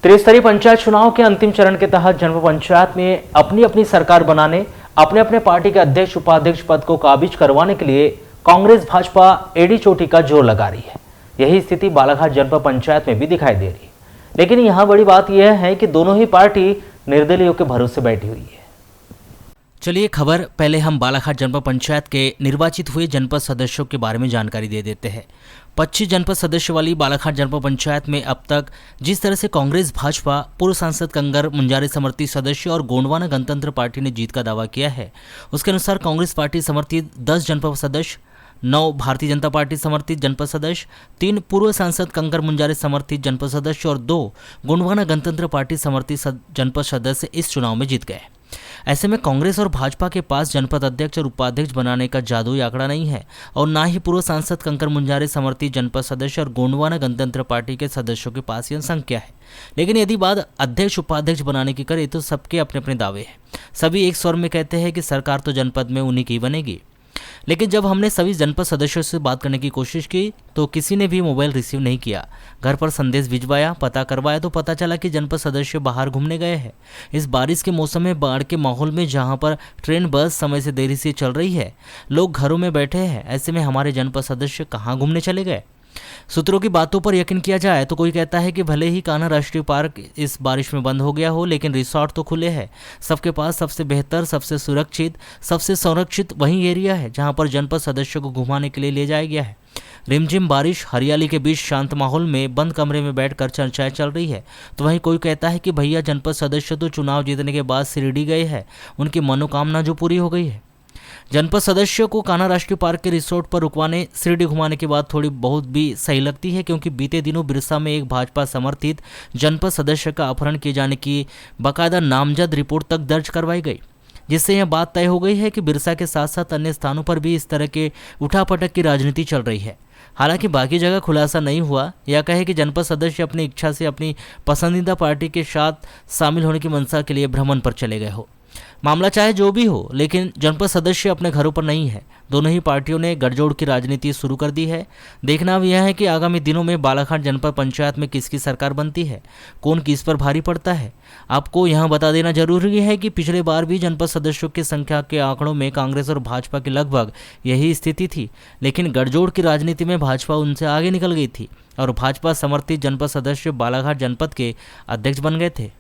त्रिस्तरीय पंचायत चुनाव के अंतिम चरण के तहत जनपद पंचायत में अपनी अपनी सरकार बनाने, अपने अपने पार्टी के अध्यक्ष उपाध्यक्ष पद को काबिज करवाने के लिए कांग्रेस भाजपा एड़ी चोटी का जोर लगा रही है। यही स्थिति बालाघाट जनपद पंचायत में भी दिखाई दे रही है। लेकिन यहाँ बड़ी बात यह है कि दोनों ही पार्टी निर्दलीयों के भरोसे बैठी हुई है। चलिए खबर पहले हम बालाघाट जनपद पंचायत के निर्वाचित हुए जनपद सदस्यों के बारे में जानकारी दे देते हैं। 25 जनपद सदस्य वाली बालाघाट जनपद पंचायत में अब तक जिस तरह से कांग्रेस भाजपा, पूर्व सांसद कंगर मुंजारे समर्थित सदस्य और गोंडवाना गणतंत्र पार्टी ने जीत का दावा किया है, उसके अनुसार कांग्रेस पार्टी समर्थित 10 जनपद सदस्य, 9 भारतीय जनता पार्टी समर्थित जनपद सदस्य, 3 पूर्व सांसद कंगर मुंजारे समर्थित जनपद सदस्य और 2 गोंडवाना गणतंत्र पार्टी समर्थित जनपद सदस्य इस चुनाव में जीत गए। ऐसे में कांग्रेस और भाजपा के पास जनपद अध्यक्ष और उपाध्यक्ष बनाने का जादुई आंकड़ा नहीं है और ना ही पूर्व सांसद कंकर मुंजारे समर्थित जनपद सदस्य और गोंडवाना गणतंत्र पार्टी के सदस्यों के पास यह संख्या है। लेकिन यदि बात अध्यक्ष उपाध्यक्ष बनाने की करें तो सबके अपने अपने दावे हैं। सभी एक स्वर में कहते हैं कि सरकार तो जनपद में उन्हीं की बनेगी। लेकिन जब हमने सभी जनपद सदस्यों से बात करने की कोशिश की तो किसी ने भी मोबाइल रिसीव नहीं किया। घर पर संदेश भिजवाया, पता करवाया तो पता चला कि जनपद सदस्य बाहर घूमने गए हैं। इस बारिश के मौसम में, बाढ़ के माहौल में, जहां पर ट्रेन बस समय से देरी से चल रही है, लोग घरों में बैठे हैं। ऐसे में हमारे जनपद सदस्य कहाँ घूमने चले गए? सूत्रों की बातों पर यकीन किया जाए तो कोई कहता है कि भले ही कान्हा राष्ट्रीय पार्क इस बारिश में बंद हो गया हो, लेकिन रिसोर्ट तो खुले हैं। सबके पास सबसे बेहतर, सबसे सुरक्षित, सबसे संरक्षित वही एरिया है जहां पर जनपद सदस्यों को घुमाने के लिए ले जाया गया है। रिमझिम बारिश, हरियाली के बीच शांत माहौल में बंद कमरे में बैठकर चर्चाएं चल रही है। तो वहीं कोई कहता है कि भैया जनपद सदस्य तो चुनाव जीतने के बाद शिरडी गए हैं, उनकी मनोकामना जो पूरी हो गई है। जनपद सदस्यों को कान्हा राष्ट्रीय पार्क के रिसोर्ट पर रुकवाने, शिरडी घुमाने की बात थोड़ी बहुत भी सही लगती है, क्योंकि बीते दिनों बिरसा में एक भाजपा समर्थित जनपद सदस्य का अपहरण किए जाने की बाकायदा नामजद रिपोर्ट तक दर्ज करवाई गई, जिससे यह बात तय हो गई है कि बिरसा के साथ साथ अन्य स्थानों पर भी इस तरह के उठापटक की राजनीति चल रही है। हालांकि बाकी जगह खुलासा नहीं हुआ, या कहे कि जनपद सदस्य अपनी इच्छा से अपनी पसंदीदा पार्टी के साथ शामिल होने की मंशा के लिए भ्रमण पर चले गए हो। मामला चाहे जो भी हो, लेकिन जनपद सदस्य अपने घरों पर नहीं है। दोनों ही पार्टियों ने गठजोड़ की राजनीति शुरू कर दी है। देखना अब यह है कि आगामी दिनों में बालाघाट जनपद पंचायत में किसकी सरकार बनती है, कौन किस पर भारी पड़ता है। आपको यहां बता देना जरूरी है कि पिछले बार भी जनपद सदस्यों की संख्या के आंकड़ों में कांग्रेस और भाजपा की लगभग यही स्थिति थी, लेकिन गठजोड़ की राजनीति में भाजपा उनसे आगे निकल गई थी और भाजपा समर्थित जनपद सदस्य बालाघाट जनपद के अध्यक्ष बन गए थे।